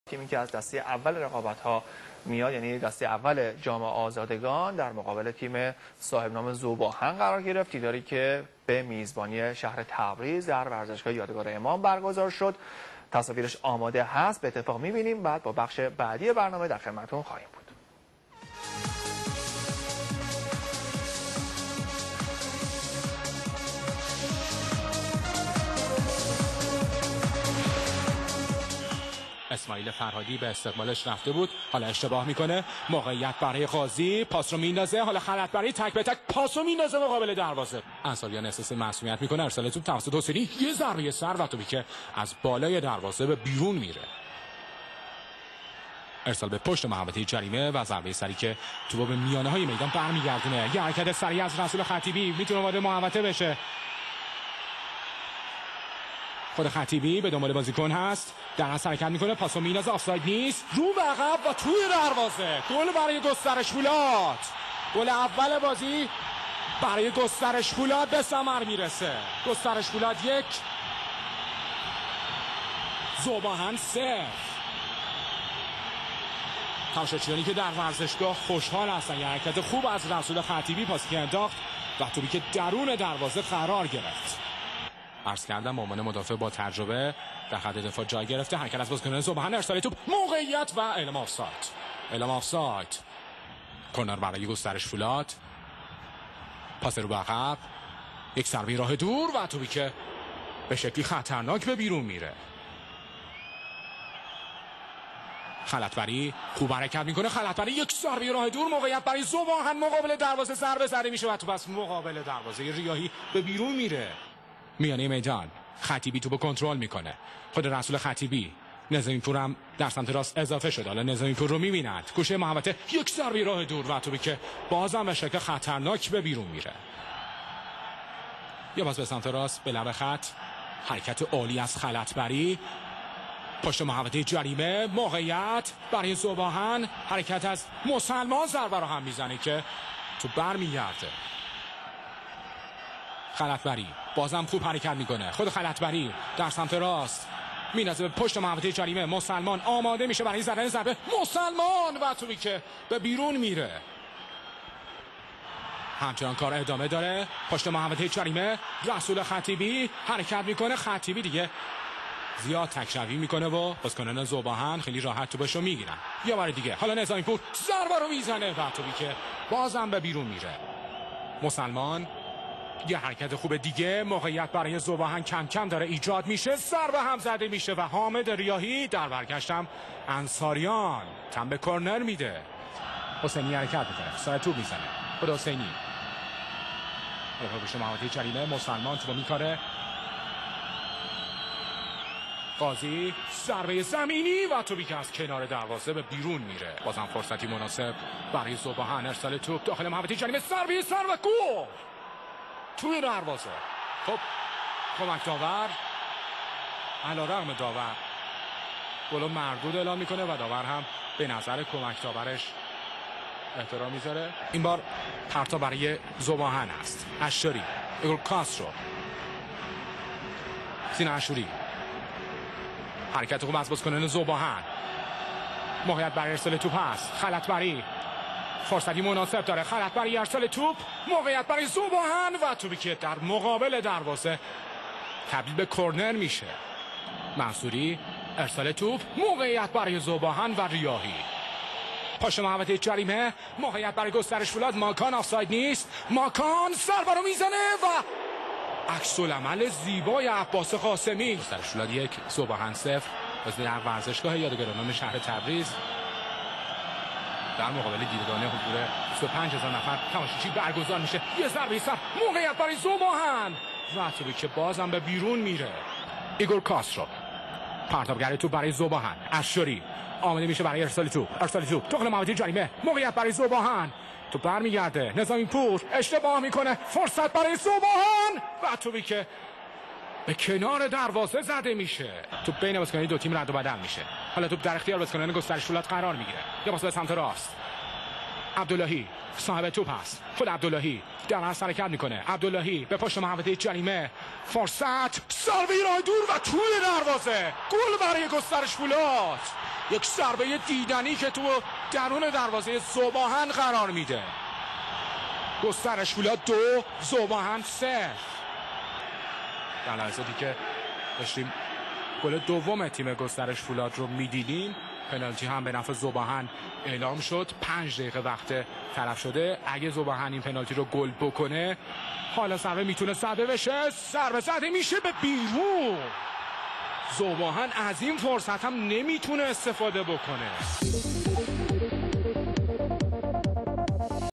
تیمی که از دسته اول رقابت‌ها میاد، یعنی دسته اول جام آزادگان، در مقابل تیم صاحب نام ذوب‌آهن قرار گرفت. دیداری که به میزبانی شهر تبریز در ورزشگاه یادگار امام برگزار شد. تصاویرش آماده هست، به اتفاق می‌بینیم. بعد با بخش بعدی برنامه در خدمتتون خواهیم بود. اسماعیل فرهادی به استقبالش رفته بود، حالا اشتباه میکنه. موقعیت برای قاضی، پاس رو میندازه، حالا خلط برای تک به تک، پاس رو میندازه مقابل دروازه. انصاریان احساس معصومیت میکنه. ارسال توپ توسط حسینی، یه ضربه سر و توپی که از بالای دروازه به بیرون میره. ارسال به پشت محوطه جریمه و ضربه سری که توپ به میانه های میدان برمیگردونه. یه حرکت سریع از رسول خطیبی میتونه وارد محوطه بشه. خود خطیبی به دنبال بازیکن هست، در از حرکت میکنه، پاسو میندازه، آفساید نیست، رو به عقب و توی دروازه. گل برای گسترش فولاد. گل اول بازی برای گسترش فولاد به ثمر میرسه. گسترش فولاد 1 ذوب‌آهن 0. تماشاچیانی که در ورزشگاه خوشحال هستن. یه حرکت خوب از رسول خطیبی، پاسی که انداخت و توپی که درون دروازه قرار گرفت. عرض کردم عنوان مدافع با تجربه در خط دفاع جای گرفته. حرکت از بازیکن ذوب‌آهن، ارسال توپ، موقعیت و اعلام آفساید. اعلام آفساید. کرنر برای گسترش فولاد. پاس رو به عقب، یک ضربه راه دور و توپی که به شکلی خطرناک به بیرون میره. خلطبری خوب حرکت میکنه. خلطبری، یک ضربه راه دور، موقعیت برای ذوب‌آهن مقابل دروازه، ضربه زده میشه و توپ از مقابل دروازه ریاحی به بیرون میره. میانه میدان خطیبی توپو کنترل میکنه. خود رسول خطیبی، نظامی پور هم در سمت راست اضافه شد. حالا نظامی پور رو میبیند، گوشه محوطه، یک ضربه راه دور و توپی که بازم به شکل خطرناک به بیرون میره. یا باز به سمت راست به لب خط، حرکت عالی از خلطبری، پشت محوطه جریمه، موقعیت برای ذوب‌آهن، حرکت از مسلمان، ضربه رو هم میزنه که تو برمیگرده. خلطبری بازم خوب حرکت میکنه. خود خلطبری در سمت راست میندازه به پشت محوطه جریمه. مسلمان آماده میشه برای زدن ضربه. مسلمان و توپی که به بیرون میره. همچنان کار ادامه داره. پشت محوطه جریمه رسول خطیبی حرکت میکنه. خطیبی دیگه زیاد تکروی میکنه و بازیکنان ذوب‌آهن خیلی راحت توپشو میگیرن. یه بار دیگه حالا نظامی پور ضربه رو میزنه و توپی که بازم به بیرون میره. مسلمان، یه حرکت خوب دیگه، موقعیت برای ذوب‌آهن کم کم داره ایجاد میشه. ضربه هم زده میشه و حامد ریاحی در برگشتم انصاریان تن به کرنر میده. حسینی حرکت میکنه، سر توپ میزنه. خود حسینی پشت محوطه جریمه، مسلمان توپو میکاره. قاضی، ضربه زمینی و توپی که از کنار دروازه به بیرون میره. بازم فرصتی مناسب برای ذوب‌آهن. ارسال توپ داخل محوطه جریمه، ضربه سر و گل توی دروازه. خب کمک داور علیرغم داور گل مردود اعلام میکنه و داور هم به نظر کمک داورش احترام میذاره. این بار پرتاب برای ذوب‌آهن است. اشوری، ایگور کاسترو، سینا اشوری، حرکت خوب از بازیکنان ذوب‌آهن. موقعیت برای ارسال توپ هست. خلطبری فرصتی مناسب داره. خلطبری، ارسال توپ، موقعیت برای ذوب‌آهن و توپی که در مقابل دروازه تبدیل به کرنر میشه. منصوری، ارسال توپ، موقعیت برای ذوب‌آهن و ریاحی. پشت محوطه جریمه، موقعیت برای گسترش فولاد. ماکان، آفساید نیست. ماکان ضربه رو میزنه و عکس العمل زیبای عباس قاسمی. گسترش فولاد 1 ذوب‌آهن 0. در ورزشگاه یادگار امام شهر تبریز در مقابل دیدگان حضور 25000 نفر تماشاچی برگزار میشه. یه ضربه سر، موقعیت برای ذوب‌آهن و توپی که بازم به بیرون میره. ایگور کاسترو، پرتابگر توپ برای ذوب‌آهن. اشوری آماده میشه برای ارسال توپ. ارسال توپ داخل محوطه جریمه، موقعیت برای ذوب‌آهن. توپ برمیگرده. نظامی پور اشتباه میکنه. فرصت برای ذوب‌آهن و توپی که به کنار دروازه زده میشه. توپ بین بازیکنان دو تیم رد و بدل میشه. حالا توپ در اختیار بازیکنان گسترش فولاد قرار میگیره. یا پاس به سمت راست. عبداللهی صاحب توپ هست. خود عبداللهی در از حرکت میکنه. عبداللهی به پشت محوطه جریمه، فرصت، ضربه راه دور و توی دروازه. گل برای گسترش فولاد. یک ضربه دیدنی که تو درون دروازه ذوباهن قرار میده. گسترش فولاد 2 ذوباهن 3. در لحظاتی که داشتیم گل دوم تیم گسترش فولاد رو میدیدیم، پنالتی هم به نفع ذوباهن اعلام شد. 5 دقیقه وقت تلف شده. اگه ذوباهن این پنالتی رو گل بکنه، حالا ضربه میتونه زده بشه. ضربه زده میشه به بیرون. ذوباهن از این فرصت هم نمیتونه استفاده بکنه.